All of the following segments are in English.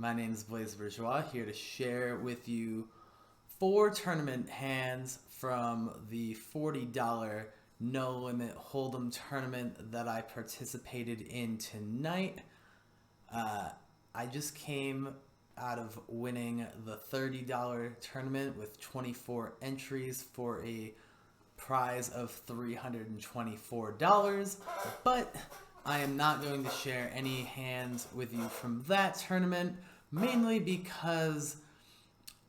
My name is Blaise Bourgeois, here to share with you 4 tournament hands from the $40 No Limit Hold'em tournament that I participated in tonight. I just came out of winning the $30 tournament with 24 entries for a prize of $324, but I am not going to share any hands with you from that tournament, mainly because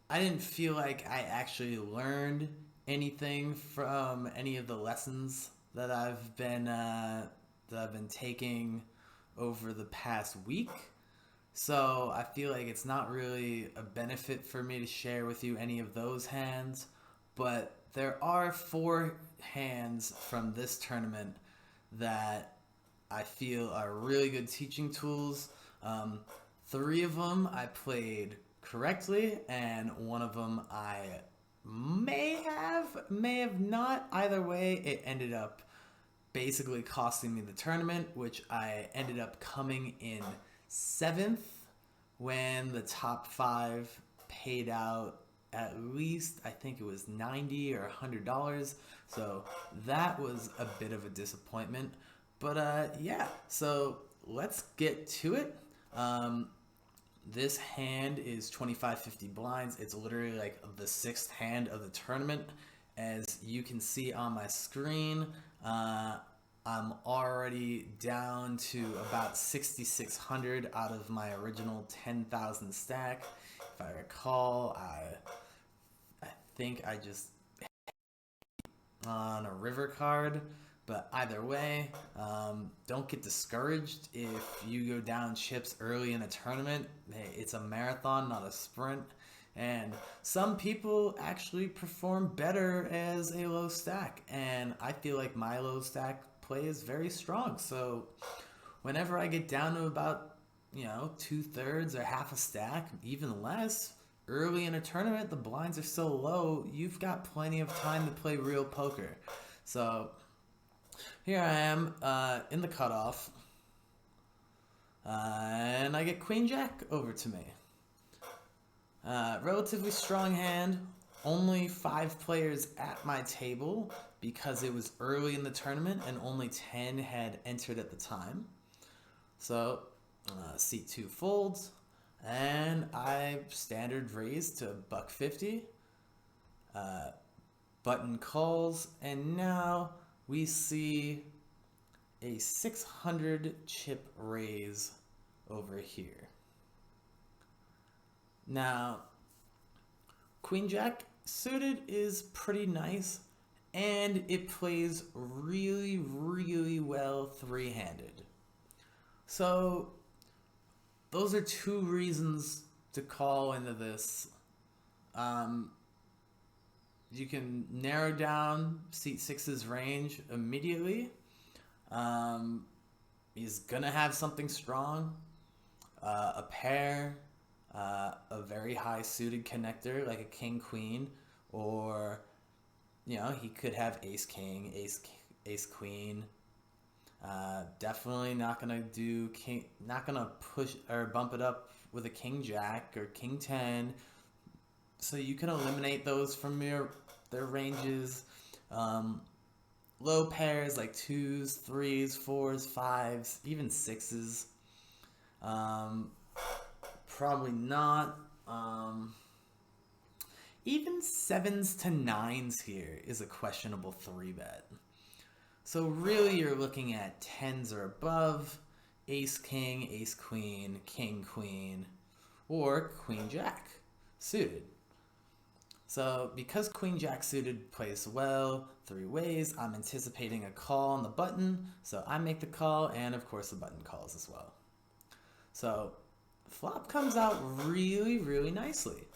I didn't feel like I actually learned anything from any of the lessons that I've been taking over the past week. So I feel like it's not really a benefit for me to share with you any of those hands, but there are 4 hands from this tournament that I feel are really good teaching tools. 3 of them I played correctly, and 1 of them I may have not. Either way, it ended up basically costing me the tournament, which I ended up coming in 7th when the top 5 paid out at least, I think it was $90 or $100. So that was a bit of a disappointment. But yeah, so let's get to it. This hand is 25-50 blinds. It's literally like the 6th hand of the tournament. As you can see on my screen, I'm already down to about 6,600 out of my original 10,000 stack. If I recall, I think I just on a river card. But either way, don't get discouraged if you go down chips early in a tournament. Hey, it's a marathon, not a sprint. And some people actually perform better as a low stack. And I feel like my low stack play is very strong. So whenever I get down to about, 2/3 or half a stack, even less, early in a tournament, the blinds are so low, you've got plenty of time to play real poker. So here I am in the cutoff, and I get Queen Jack over to me. Relatively strong hand, only 5 players at my table because it was early in the tournament and only 10 had entered at the time. So seat 2 folds, and I standard raise to $1.50. Button calls, and now we see a 600 chip raise over here. Now, Queen Jack suited is pretty nice, and it plays really, really well 3-handed. So, those are 2 reasons to call into this. You can narrow down seat 6's range immediately. He's gonna have something strong, a pair, a very high suited connector like a king queen, or he could have ace king, ace queen. Definitely not gonna do king, not gonna push or bump it up with a king jack or king 10. So you can eliminate those from their ranges. Low pairs like 2s, 3s, 4s, 5s, even 6s. Probably not. Even 7s to 9s here is a questionable 3-bet. So really you're looking at 10s or above, ace king, ace queen, king queen, or queen jack suited. So because Queen Jack suited plays well 3 ways, I'm anticipating a call on the button, so I make the call, and of course the button calls as well. So flop comes out really, really nicely.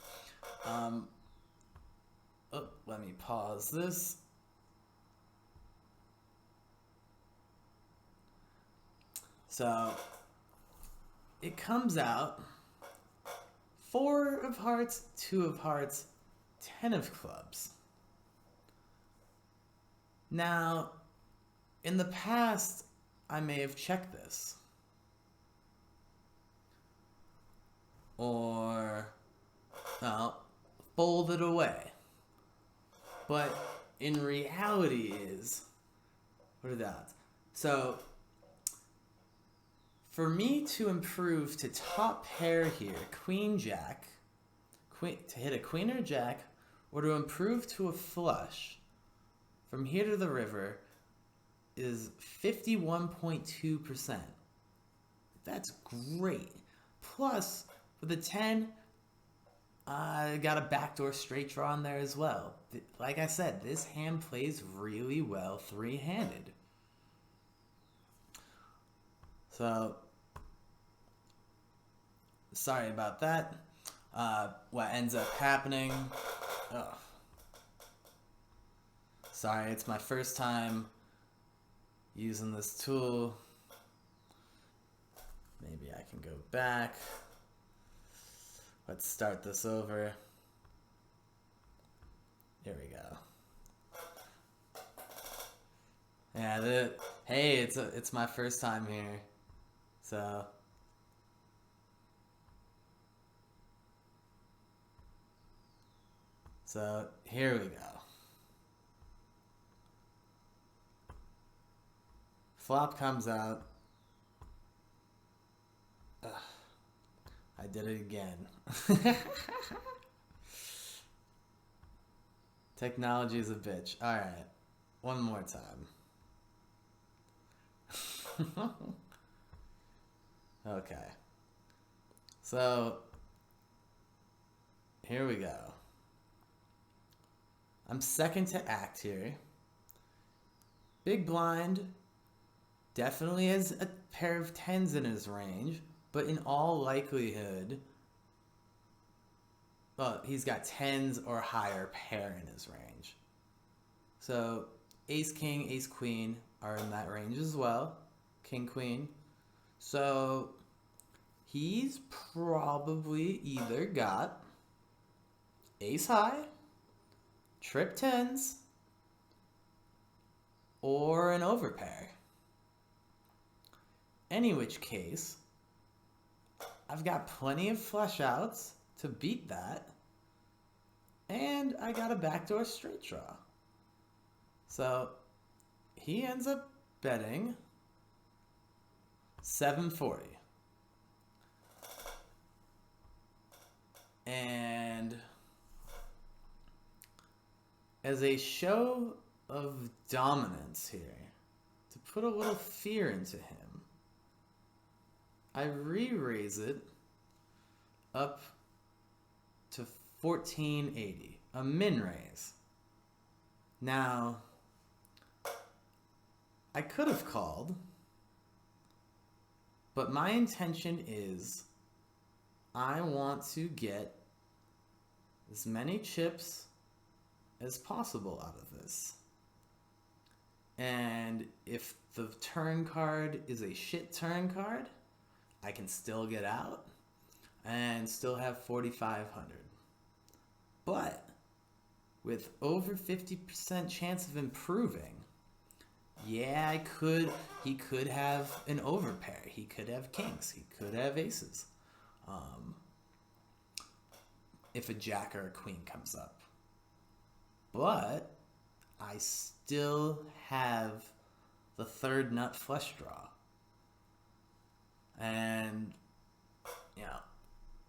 Let me pause this. So it comes out 4 of hearts, 2 of hearts, 10 of clubs. Now, in the past, I may have checked this. Or folded away. But in reality is, what are the odds? So, for me to improve to top pair here, queen, jack, to hit a queen or jack, or to improve to a flush, from here to the river, is 51.2%. That's great. Plus, with a 10, I got a backdoor straight draw in there as well. Like I said, this hand plays really well three-handed. So, sorry about that. What ends up happening... Oh. Sorry, it's my first time using this tool. Maybe I can go back. Let's start this over. Here we go. Yeah, hey, it's my first time here. So here we go. Flop comes out. Ugh, I did it again. Technology is a bitch. Alright, one more time. Okay. So, here we go. I'm second to act here. Big blind definitely has a pair of 10s in his range, but in all likelihood, well, he's got 10s or higher pair in his range. So ace, king, ace, queen are in that range as well. King, queen. So he's probably either got ace high, trip 10s, or an overpair. Any which case, I've got plenty of flush outs to beat that, and I got a backdoor straight draw. So he ends up betting 740. And as a show of dominance here, to put a little fear into him, I re-raise it up to 1480, a min raise. Now, I could have called, but my intention is I want to get as many chips as possible out of this. And if the turn card is a shit turn card, I can still get out and still have 4,500. But with over 50% chance of improving, yeah, he could have an overpair. He could have kings. He could have aces. If a jack or a queen comes up. But I still have the third nut flush draw. And, you know,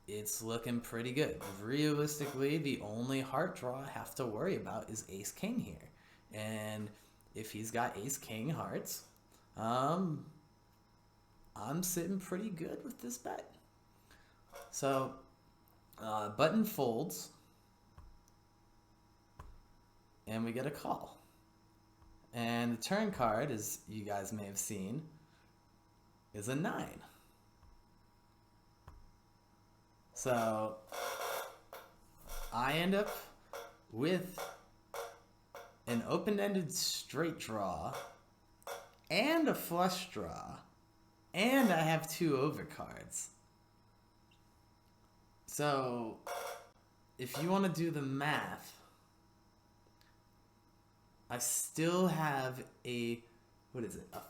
it's looking pretty good. Realistically, the only heart draw I have to worry about is ace-king here. And if he's got ace-king hearts, I'm sitting pretty good with this bet. So, button folds, and we get a call. And the turn card, as you guys may have seen, is a 9. So I end up with an open-ended straight draw and a flush draw, and I have 2 overcards. So if you want to do the math, I still have a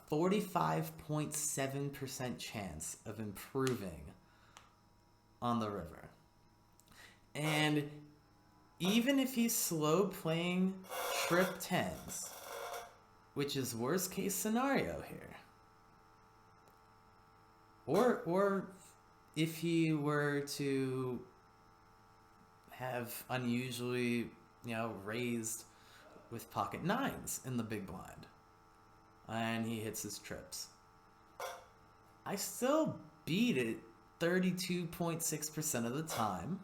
45.7% chance of improving on the river. And even if he's slow playing trip tens, which is worst case scenario here, or if he were to have unusually, raised with pocket nines in the big blind, and he hits his trips, I still beat it 32.6% of the time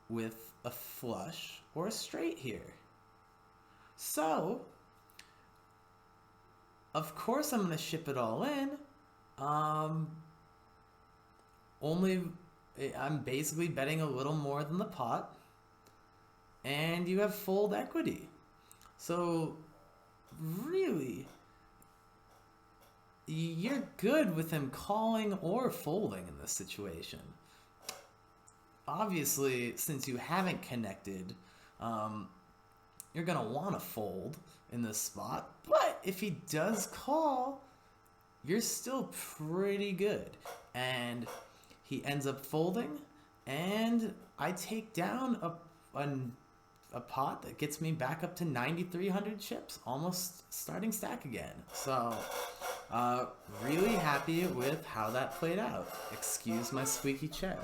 with a flush or a straight here. So, of course I'm going to ship it all in. I'm basically betting a little more than the pot, and you have fold equity. So, really, you're good with him calling or folding in this situation. Obviously, since you haven't connected, you're going to want to fold in this spot. But if he does call, you're still pretty good. And he ends up folding, and I take down a pot that gets me back up to 9,300 chips, almost starting stack again. So, really happy with how that played out. Excuse my squeaky chair.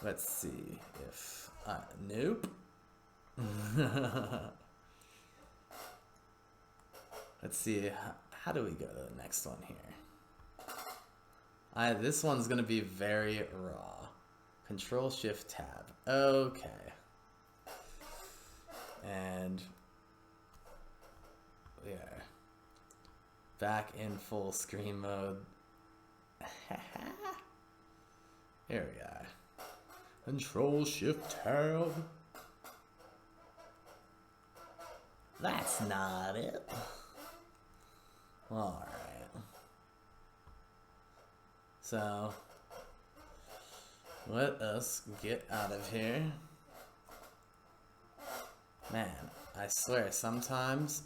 Let's see if... nope. Let's see, how do we go to the next one here? This one's going to be very raw. Control-Shift-Tab. Okay. And we are back in full screen mode. Here we are. Control-Shift-Tab. That's not it. Alright. So, let us get out of here. Man, I swear, sometimes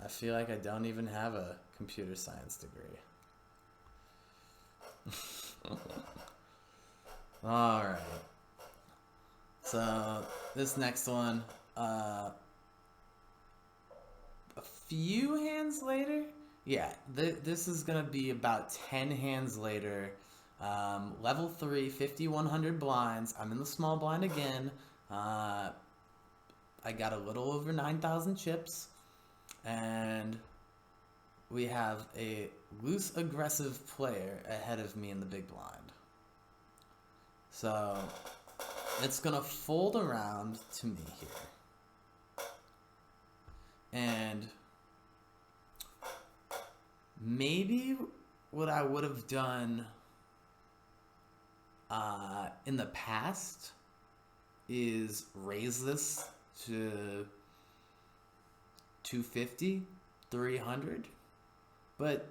I feel like I don't even have a computer science degree. Alright. So, this next one, a few hands later? Yeah, this is going to be about 10 hands later. Level 3, 5,100 blinds. I'm in the small blind again. I got a little over 9,000 chips. And we have a loose aggressive player ahead of me in the big blind. So, it's going to fold around to me here. And maybe what I would have done in the past is raise this to 250, 300. But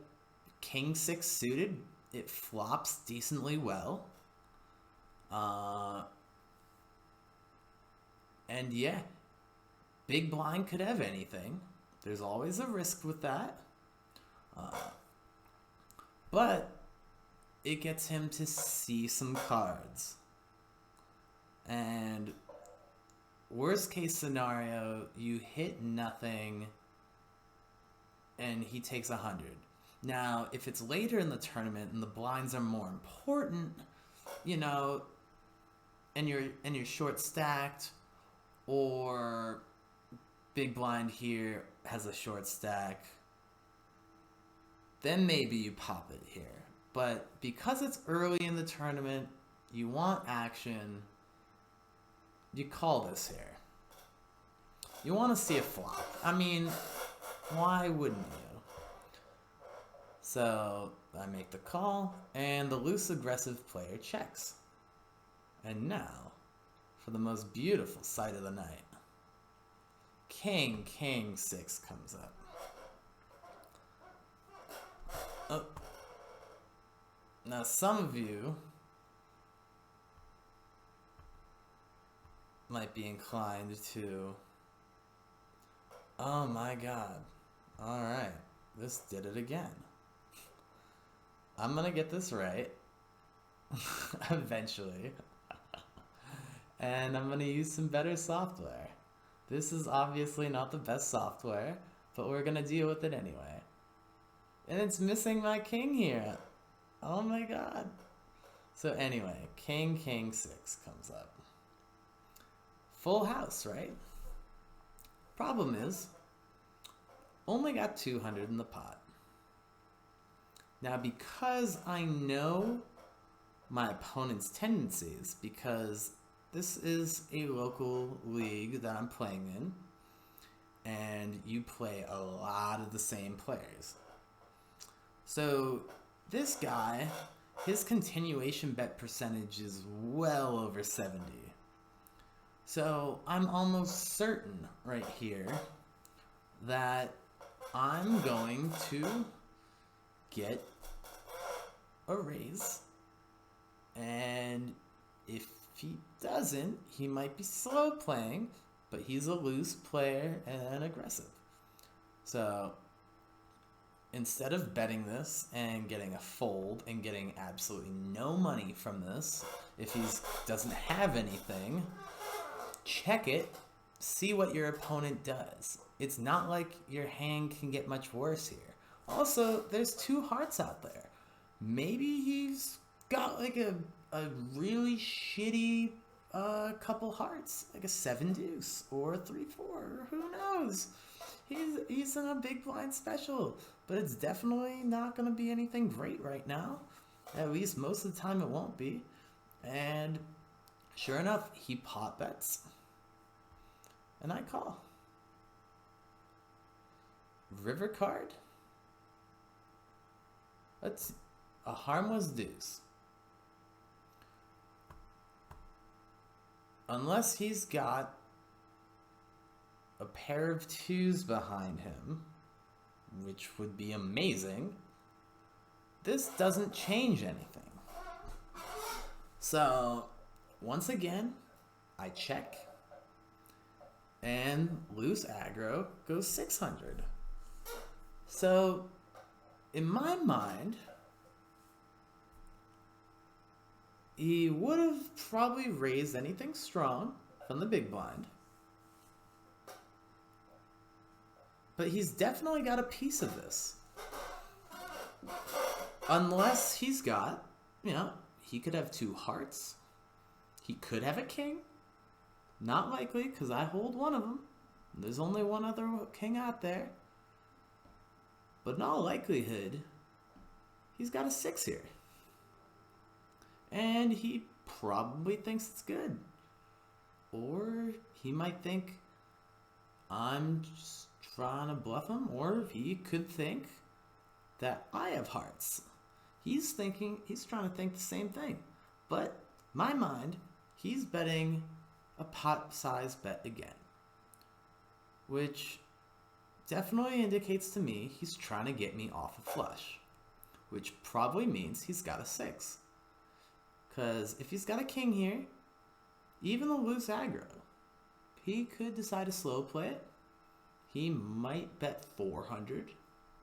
King 6 suited, it flops decently well. And yeah, big blind could have anything. There's always a risk with that. But it gets him to see some cards. And worst case scenario, you hit nothing and he takes 100. Now, if it's later in the tournament and the blinds are more important, and you're short stacked, or big blind here has a short stack, then maybe you pop it here. But because it's early in the tournament, you want action, you call this here. You want to see a flop. I mean, why wouldn't you? So I make the call, and the loose aggressive player checks. And now, for the most beautiful sight of the night, King 6 comes up. Oh. Now some of you might be inclined to, oh my god, alright, this did it again. I'm gonna get this right, eventually. and I'm gonna use some better software. This is obviously not the best software, but we're gonna deal with it anyway. And it's missing my king here. Oh my god. So anyway, king 6 comes up. Full house, right? Problem is, only got 200 in the pot. Now, because I know my opponent's tendencies, because this is a local league that I'm playing in, and you play a lot of the same players. So this guy, his continuation bet percentage is well over 70. So I'm almost certain right here that I'm going to get a raise. And if he doesn't, he might be slow playing, but he's a loose player and aggressive. So instead of betting this and getting a fold and getting absolutely no money from this, if he doesn't have anything, check it, see what your opponent does. It's not like your hand can get much worse here. Also, there's 2 hearts out there. Maybe he's got like a really shitty couple hearts, like a 7 deuce or a 3-4, who knows? He's in a big blind special, but it's definitely not going to be anything great right now. At least most of the time it won't be. And sure enough, he pot bets, and I call. River card? That's a harmless deuce. Unless he's got a pair of 2s behind him, which would be amazing, this doesn't change anything. So, once again, I check, and loose aggro goes 600. So, in my mind, he would have probably raised anything strong from the big blind. But he's definitely got a piece of this. Unless he's got, he could have 2 hearts. He could have a king. Not likely, because I hold one of them. There's only one other king out there. But in all likelihood, he's got a 6 here. And he probably thinks it's good. Or he might think I'm just trying to bluff him. Or he could think that I have hearts. He's trying to think the same thing. But my mind, he's betting a pot size bet again. Which definitely indicates to me he's trying to get me off a flush. Which probably means he's got a 6. Because if he's got a king here, even the loose aggro, he could decide to slow play it. He might bet 400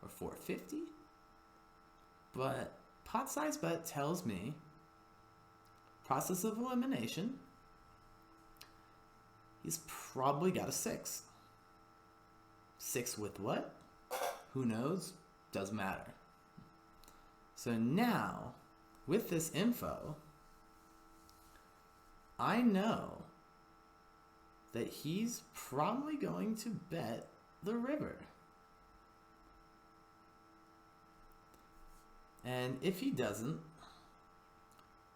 or 450. But pot size bet tells me process of elimination, he's probably got a 6. 6 with what? Who knows? Doesn't matter. So now, with this info, I know that he's probably going to bet the river. And if he doesn't,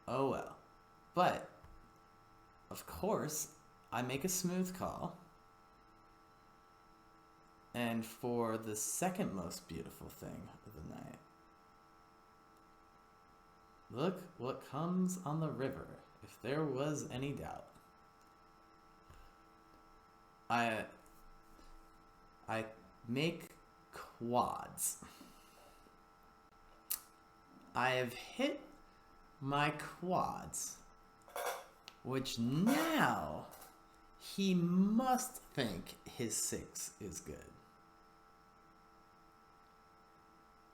oh well. But, of course, I make a smooth call. And for the second most beautiful thing of the night, look what comes on the river, if there was any doubt. I make quads. I have hit my quads, which now he must think his 6 is good.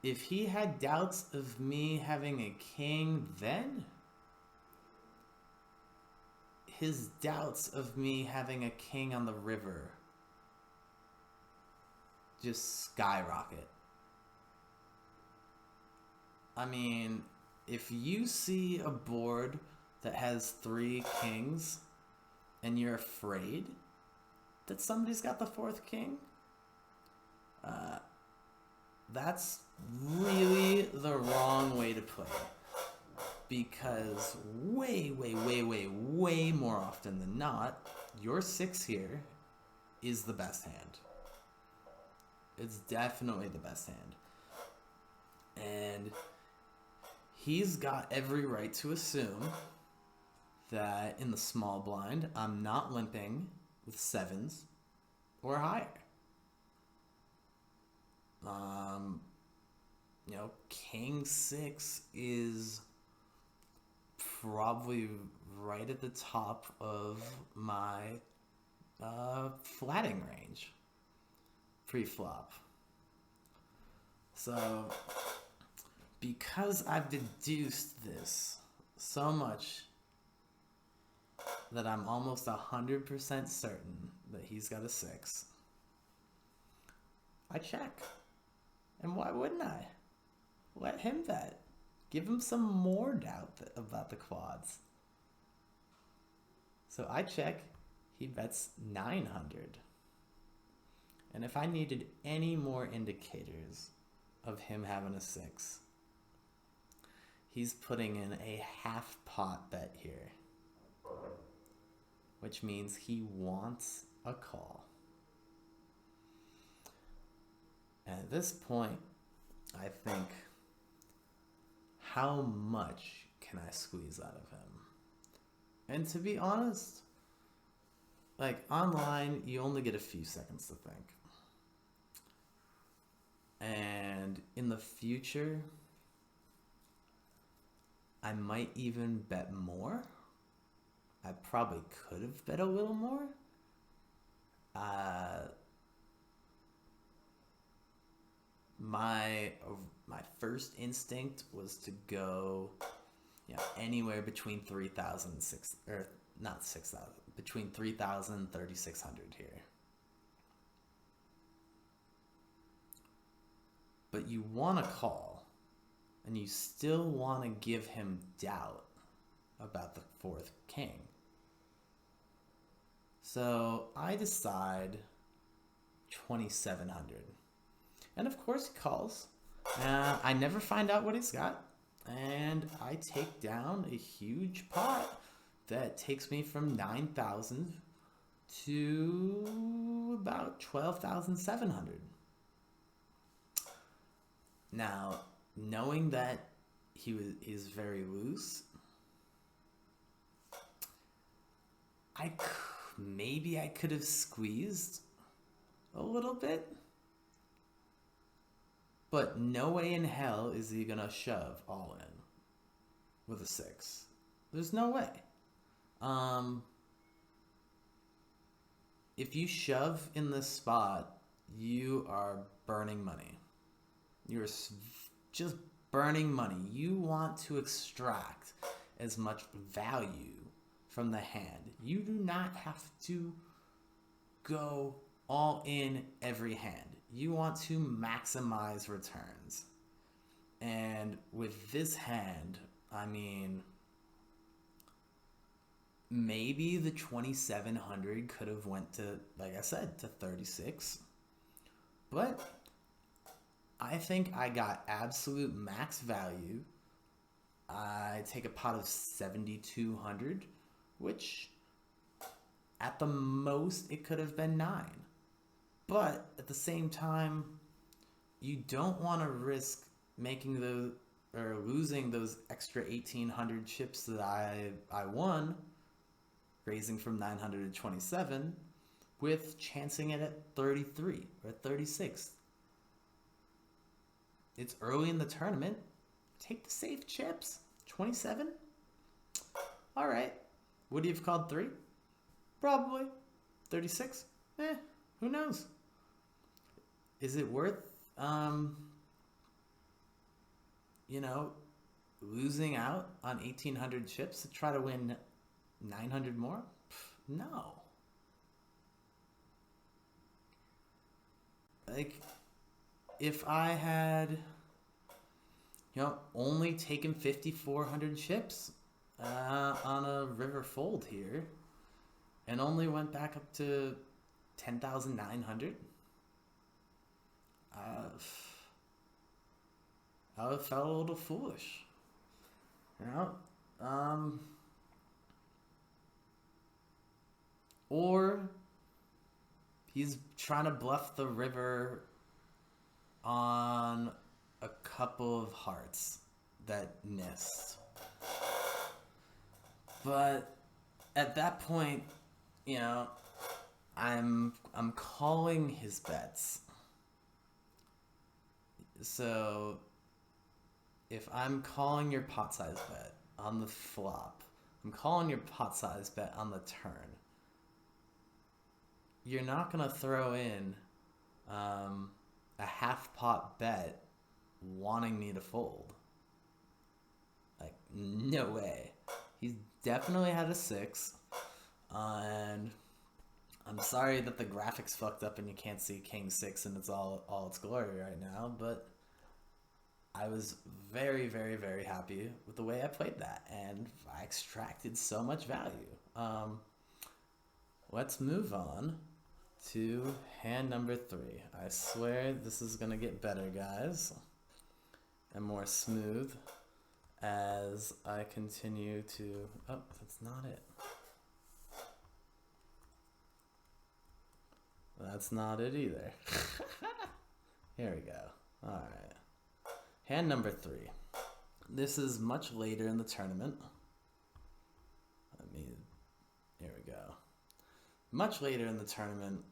If he had doubts of me having a king then, his doubts of me having a king on the river just skyrocket. I mean, if you see a board that has 3 kings and you're afraid that somebody's got the 4th king, that's really the wrong way to play it. Because way, way, way, way, way more often than not, your 6 here is the best hand. It's definitely the best hand. And he's got every right to assume that in the small blind, I'm not limping with 7s or higher. King 6 is probably right at the top of my flatting range pre-flop. So because I've deduced this so much that I'm almost 100% certain that he's got a 6, I check. And why wouldn't I? Let him bet. Give him some more doubt about the quads. So I check. He bets 900. And if I needed any more indicators of him having a 6, he's putting in a half pot bet here, which means he wants a call. And at this point, I think, how much can I squeeze out of him? And to be honest, like online, you only get a few seconds to think. And in the future, I might even bet more. I probably could have bet a little more. My first instinct was to go, anywhere between 3,000 and not 6,000, between 3,000 and 3,600 here. But you want to call, and you still want to give him doubt about the 4th king. So I decide 2,700. And of course he calls. I never find out what he's got. And I take down a huge pot that takes me from 9,000 to about 12,700. Now, knowing that he's very loose, maybe I could have squeezed a little bit. But no way in hell is he going to shove all in with a 6. There's no way. If you shove in this spot, you are burning money. You're just burning money. You want to extract as much value from the hand. You do not have to go all in every hand. You want to maximize returns. And with this hand, I mean, maybe the 2,700 could have went to, like I said, to 36. But I think I got absolute max value. I take a pot of 7,200, which at the most it could have been 9. But at the same time, you don't want to risk losing those extra 1,800 chips that I won, raising from 900 to 27, with chancing it at 33 or 36. It's early in the tournament. Take the safe chips. 27? All right. Would you have called 3? Probably. 36? Who knows? Is it worth, losing out on 1,800 chips to try to win 900 more? No. Like, if I had, only taken 5,400 chips on a river fold here, and only went back up to 10,900, I would have felt a little foolish. You know? Or he's trying to bluff the river on a couple of hearts that missed. But at that point, I'm calling his bets. So if I'm calling your pot size bet on the flop, I'm calling your pot size bet on the turn, you're not going to throw in a half pot bet wanting me to fold. Like, no way. He's definitely had a 6. And I'm sorry that the graphics fucked up and you can't see King 6 in all its glory right now, but I was very, very, very happy with the way I played that, and I extracted so much value. Let's move on to hand number 3. I swear this is going to get better, guys, and more smooth as I continue to... Oh, that's not it. That's not it either. Here we go. All right. Hand number 3. This is much later in the tournament. Here we go. Much later in the tournament,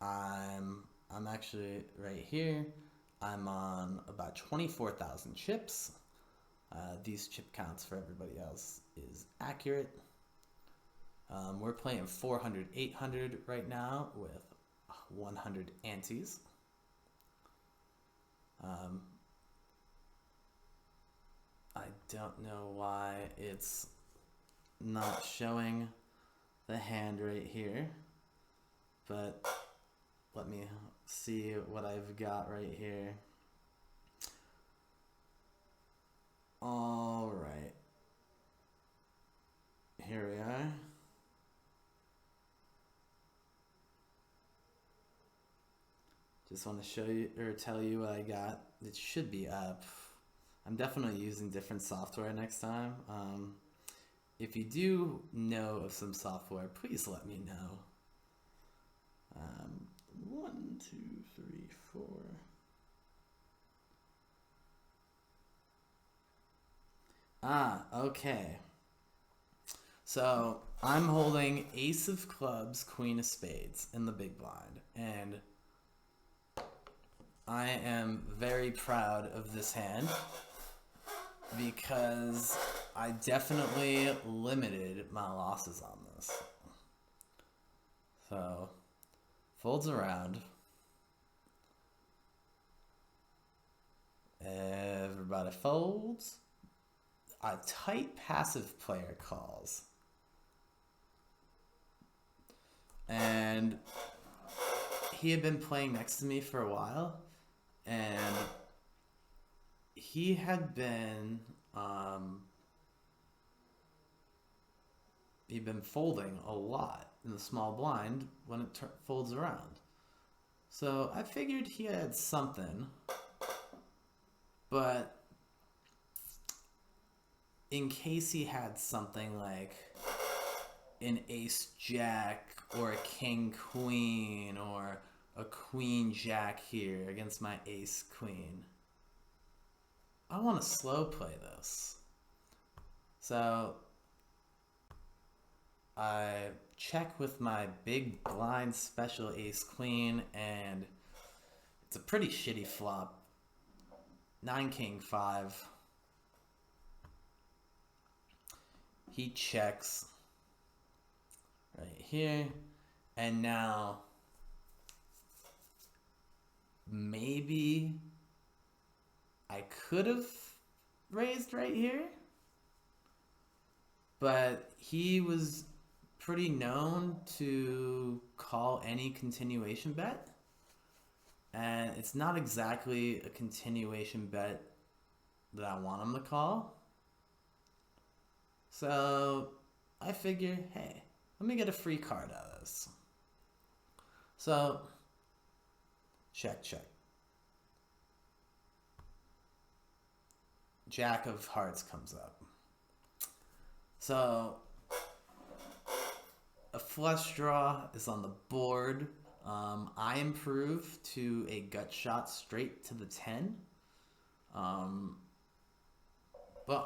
I'm actually right here. I'm on about 24,000 chips. These chip counts for everybody else is accurate. We're playing 400, 800 right now with 100 antes. I don't know why it's not showing the hand right here, but let me see what I've got right here. All right, here we are. Just want to show you or tell you what I got. It should be up. I'm definitely using different software next time. If you do know of some software, please let me know. 1, 2, 3, 4. Okay. So I'm holding Ace of Clubs, Queen of Spades in the big blind, and I am very proud of this hand because I definitely limited my losses on this. So, folds around. Everybody folds. A tight passive player calls. And he had been playing next to me for a while, and he had been he'd been folding a lot in the small blind when it folds around. So I figured he had something, but in case he had something like an ace jack or a king queen or a queen jack here against my ace queen, I want to slow play this. So I check with my big blind special ace queen, and it's a pretty shitty flop. 9 king 5. He checks right here, and now maybe I could have raised right here, but he was pretty known to call any continuation bet. And it's not exactly a continuation bet that I want him to call. So I figure, hey, let me get a free card out of this. So, check. Jack of Hearts comes up. So, a flush draw is on the board. I improve to a gut shot straight to the 10. But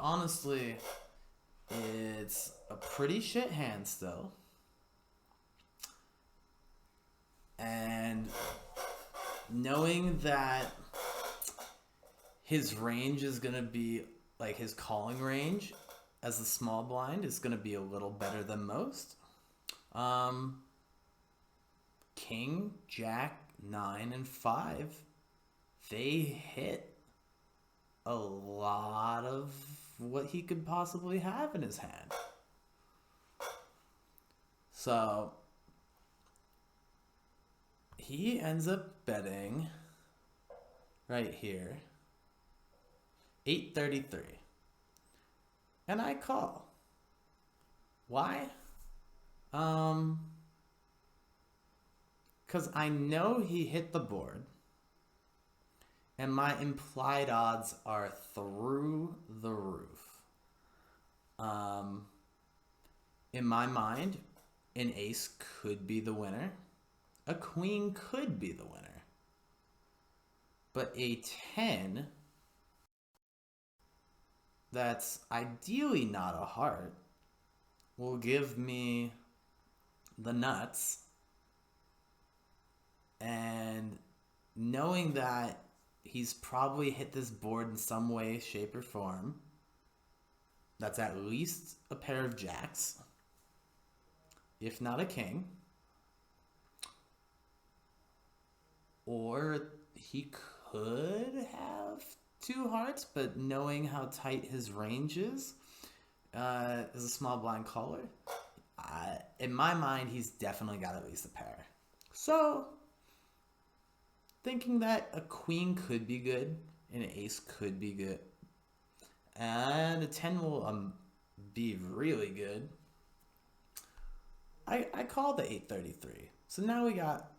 honestly, it's a pretty shit hand still. And knowing that his range is going to be, like his calling range as a small blind is going to be a little better than most. King, Jack, 9, and 5, they hit a lot of what he could possibly have in his hand. So he ends up betting right here 833. And I call. Why? Because I know he hit the board, and my implied odds are through the roof. In my mind, an ace could be the winner. A queen could be the winner. But a 10, that's ideally not a heart, will give me the nuts. And knowing that he's probably hit this board in some way, shape, or form, that's at least a pair of jacks, if not a king. Or he could have 2 hearts, but knowing how tight his range is, as a small blind caller, in my mind, he's definitely got at least a pair. So, thinking that a queen could be good, and an ace could be good, and a 10 will be really good, I call the 833. So now we got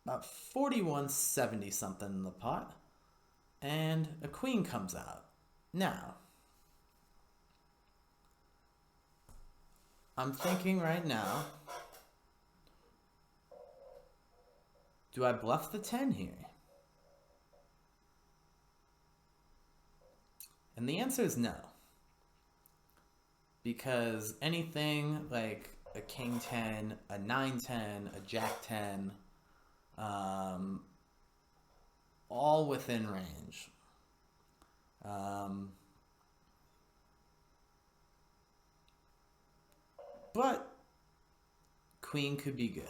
about 4170 something in the pot, and a queen comes out. Now, I'm thinking right now, do I bluff the 10 here? And the answer is no. Because anything like a king 10, a 9-10, a jack 10, all within range. But queen could be good.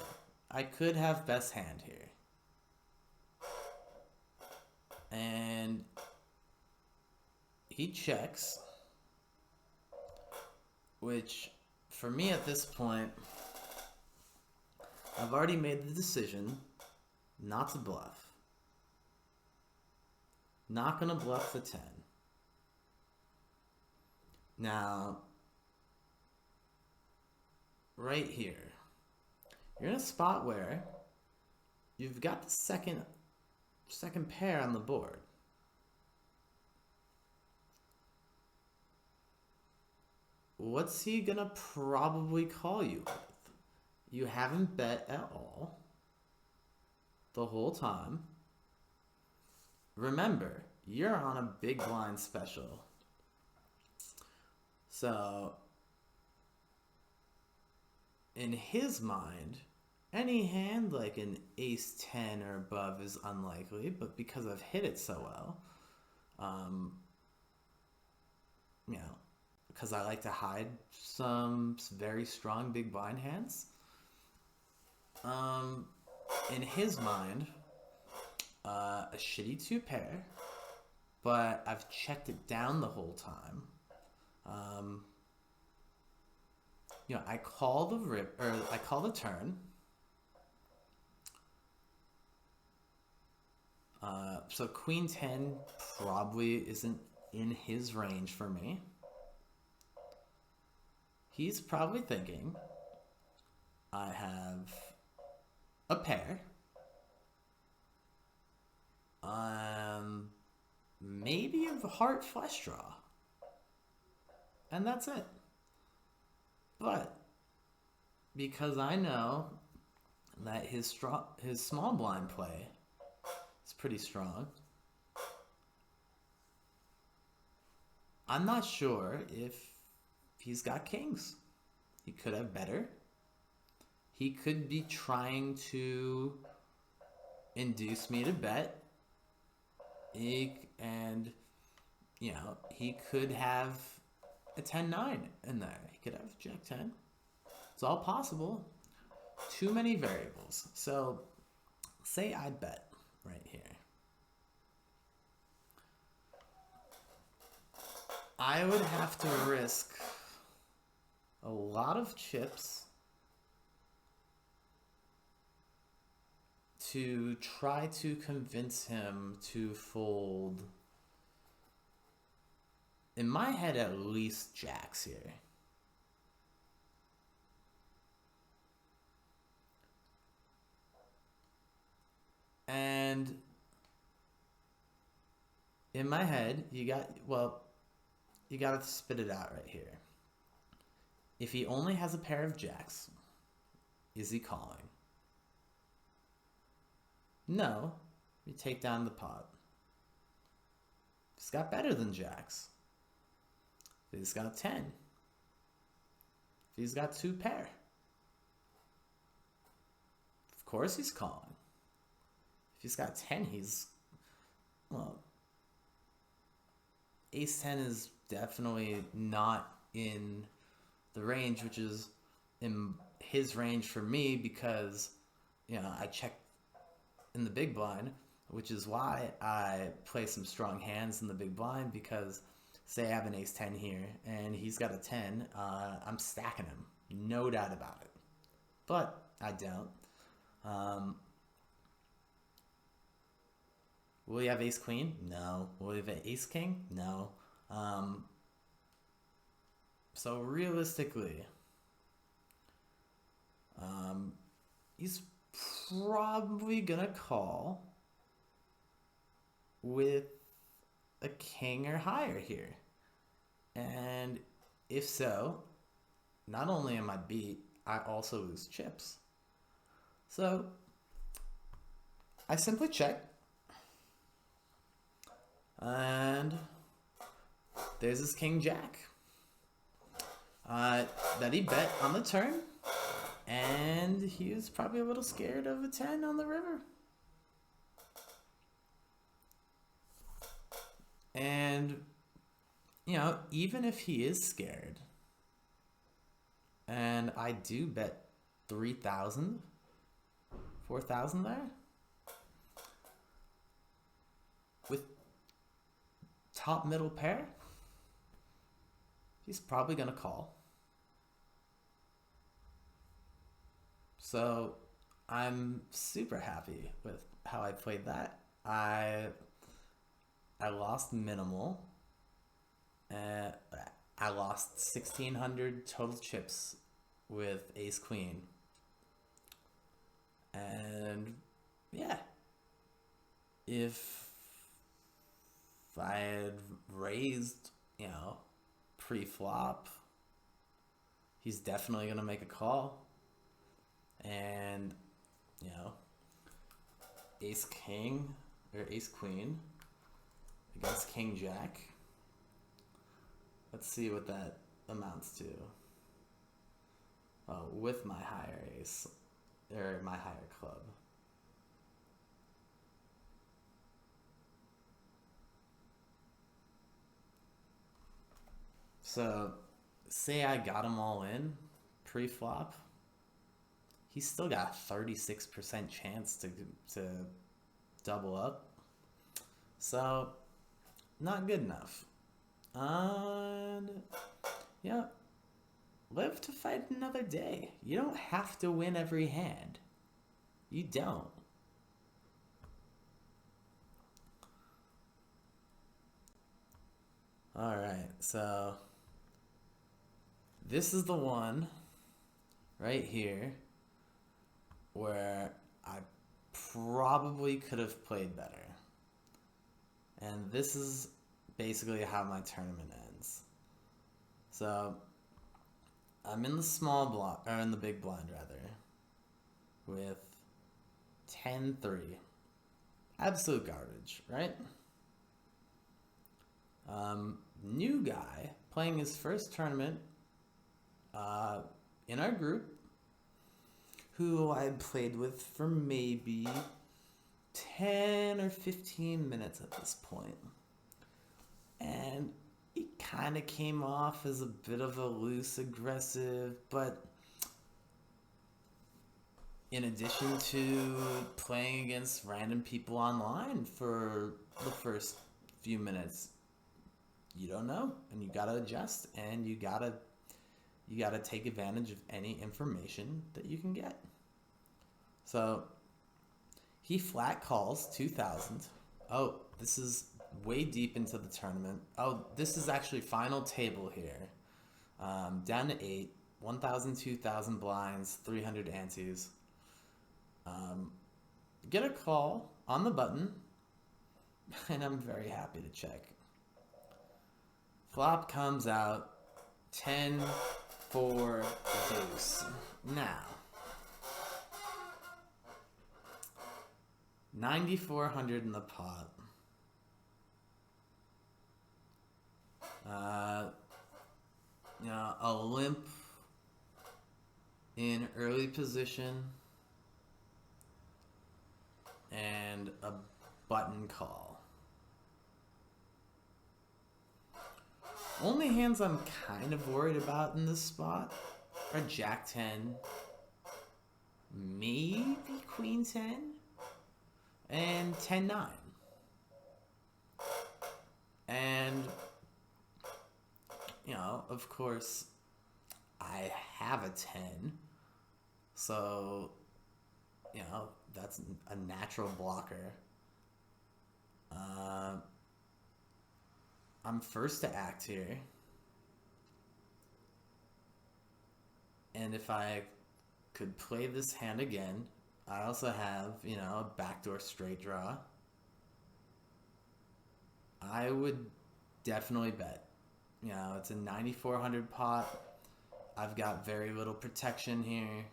I could have best hand here. And he checks, which for me at this point, I've already made the decision not to bluff. Not gonna bluff the 10. Now, right here, you're in a spot where you've got the second pair on the board. What's he gonna probably call you with? You haven't bet at all the whole time. Remember, you're on a big blind special. So, in his mind, any hand like an ace 10 or above is unlikely, but because I've hit it so well, because I like to hide some very strong big blind hands, in his mind, a shitty 2 pair, but I've checked it down the whole time. I call the rip or I call the turn. So queen 10 probably isn't in his range for me. He's probably thinking I have a pair. Maybe a heart flush draw. And that's it. But because I know that his small blind play is pretty strong, I'm not sure if he's got kings. He could have better. He could be trying to induce me to bet. And, he could have a 10-9 in there. He could have Jack 10. It's all possible. Too many variables. So, say I bet right here. I would have to risk a lot of chips to try to convince him to fold, in my head, at least jacks here. And in my head, you got to spit it out right here. If he only has a pair of jacks, is he calling? No, you take down the pot. He's got better than jacks. He's got 10. He's got 2 pair. Of course he's calling. If he's got 10, ace 10 is definitely not in the range, which is in his range for me because, I checked in the big blind, which is why I play some strong hands in the big blind, because say I have an ace 10 here and he's got a 10, I'm stacking him, no doubt about it. But I don't. Will he have ace queen? No. Will he have ace king? No. So realistically, he's probably gonna call with a king or higher here. And if so, not only am I beat, I also lose chips. So I simply check. And there's his king jack that he bet on the turn. And he was probably a little scared of a 10 on the river. And, even if he is scared, and I do bet 3,000, 4,000 there, with top middle pair, he's probably going to call. So I'm super happy with how I played that. I lost minimal. I lost 1,600 total chips with ace queen. And yeah, if I had raised, pre-flop, he's definitely going to make a call. And, ace king or ace queen against king jack. Let's see what that amounts to. Oh, with my higher ace, or my higher club. So, say I got them all in pre-flop. He's still got a 36% chance to double up. So, not good enough. And, yeah. live to fight another day. You don't have to win every hand. You don't. Alright, so this is the one right here where I probably could have played better. And this is basically how my tournament ends. So I'm in the small blind, or in the big blind rather, with 10-3. Absolute garbage, right? New guy playing his first tournament in our group, who I played with for maybe 10 or 15 minutes at this point. And he kind of came off as a bit of a loose aggressive, but in addition to playing against random people online for the first few minutes, you don't know, and you gotta adjust, and you gotta take advantage of any information that you can get. So he flat calls 2,000. Oh, this is way deep into the tournament. Oh, this is actually final table here. Down to 8, 1,000, 2,000 blinds, 300 antes. Get a call on the button, and I'm very happy to check. Flop comes out 10 for deuce. Now, 9,400 in the pot. A limp in early position and a button call. Only hands I'm kind of worried about in this spot are Jack 10, maybe Queen 10, and 10-9. And, of course, I have a 10, so, that's a natural blocker. I'm first to act here. And if I could play this hand again, I also have, a backdoor straight draw. I would definitely bet. It's a 9,400 pot. I've got very little protection here.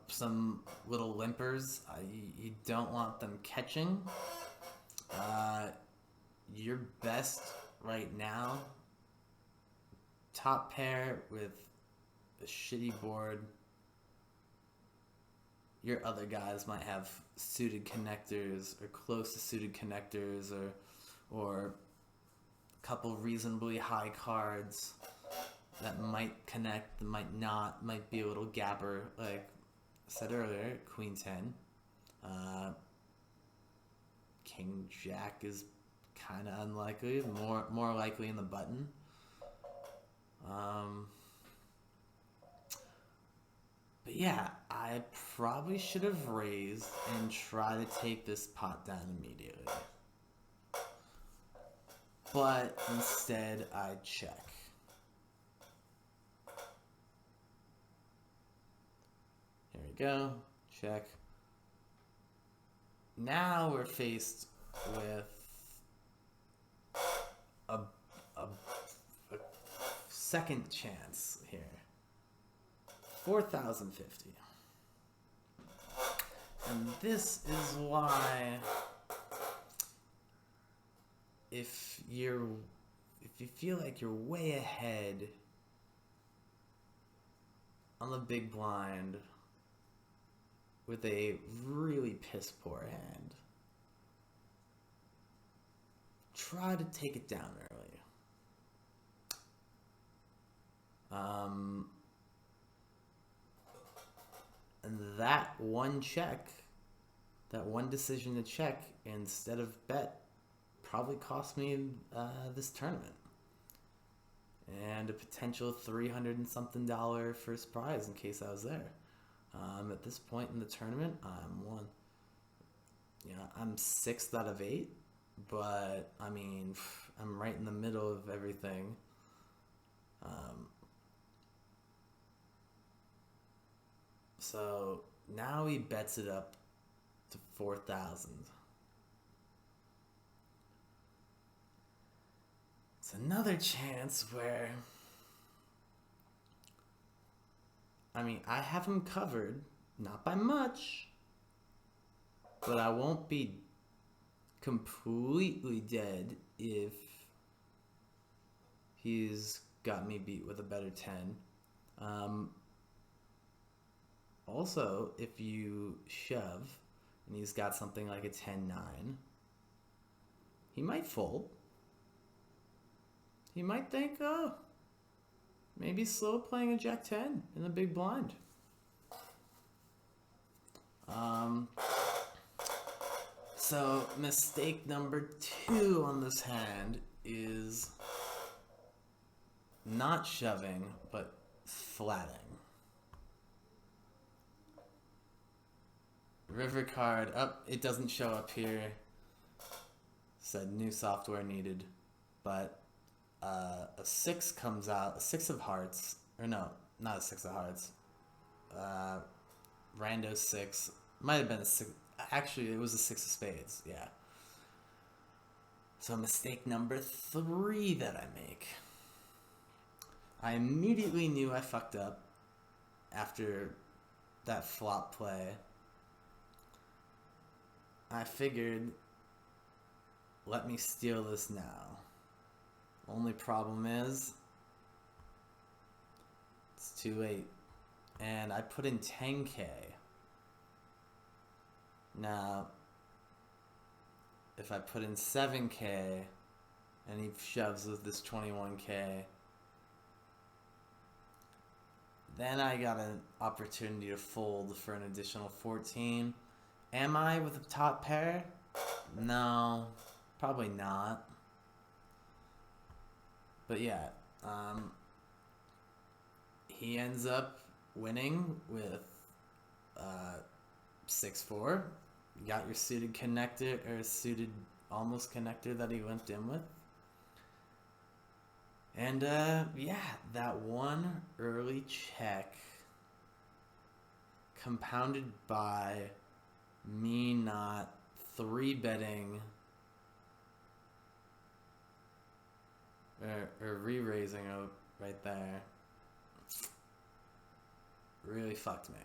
Some little limpers, you don't want them catching. Your best right now, top pair with a shitty board. Your other guys might have suited connectors or close to suited connectors, or a couple reasonably high cards that might connect, that might not, might be a little gapper, like I said earlier, Queen 10. King Jack is kind of unlikely, more likely in the button. But yeah, I probably should have raised and tried to take this pot down immediately. But instead, I check. Here we go. Check. Now we're faced with a second chance here. 4,050. And this is why if you feel like you're way ahead on the big blind with a really piss poor hand, try to take it down early. And that one check, that one decision to check instead of bet, probably cost me this tournament. And a potential $300 and something first prize in case I was there. At this point in the tournament, I'm 6th out of 8, but I mean, I'm right in the middle of everything. So now he bets it up to 4,000. It's another chance where, I mean, I have him covered, not by much, but I won't be completely dead if he's got me beat with a better 10. Also, if you shove and he's got something like a 10-9, he might fold. He might think, oh, maybe slow playing a Jack-10 in the big blind. So mistake number 2 on this hand is not shoving, but flatting. River card, it doesn't show up here. Said new software needed, but a 6 comes out, a 6 of hearts, or no, not a 6 of hearts. Rando 6, might have been a 6, actually it was a 6 of spades, yeah. So mistake number 3 that I make. I immediately knew I fucked up after that flop play. I figured, let me steal this now. Only problem is, it's too late. And I put in 10K. Now, if I put in 7K and he shoves with this 21K, then I got an opportunity to fold for an additional 14. Am I with a top pair? No, probably not. But yeah, he ends up winning with 6-4. You got your suited connector, or suited almost connector that he limped in with. And yeah, that one early check compounded by me not 3-betting or re-raising right there really fucked me.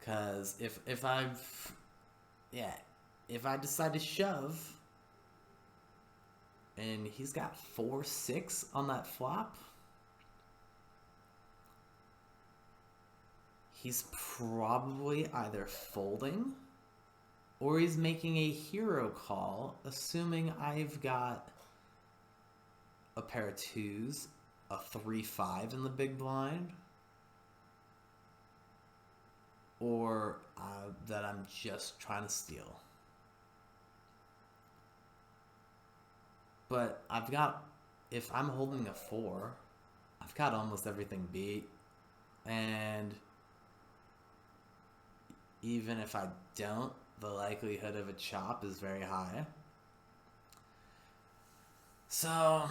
Cause if I decide to shove and he's got 4-6 on that flop, he's probably either folding or he's making a hero call, assuming I've got a pair of 2s, a 3-5 in the big blind, or that I'm just trying to steal. But if I'm holding a 4, I've got almost everything beat. And even if I don't, the likelihood of a chop is very high. So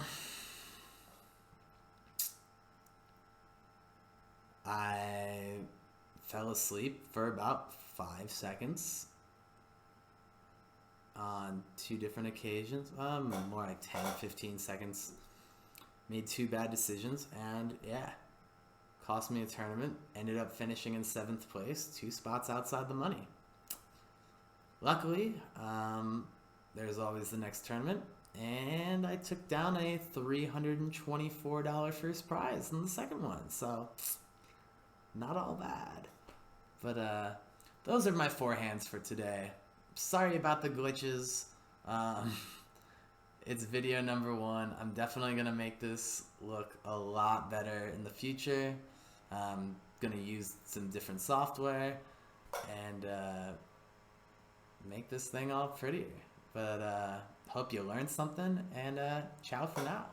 I fell asleep for about 5 seconds on 2 different occasions. More like 10, 15 seconds. Made 2 bad decisions, and yeah, cost me a tournament. Ended up finishing in 7th place, 2 spots outside the money. Luckily, there's always the next tournament, and I took down a $324 first prize in the second one, so not all bad. But those are my 4 hands for today. Sorry about the glitches. It's video number 1. I'm definitely going to make this look a lot better in the future. I'm going to use some different software, and make this thing all prettier. But hope you learned something, and ciao for now.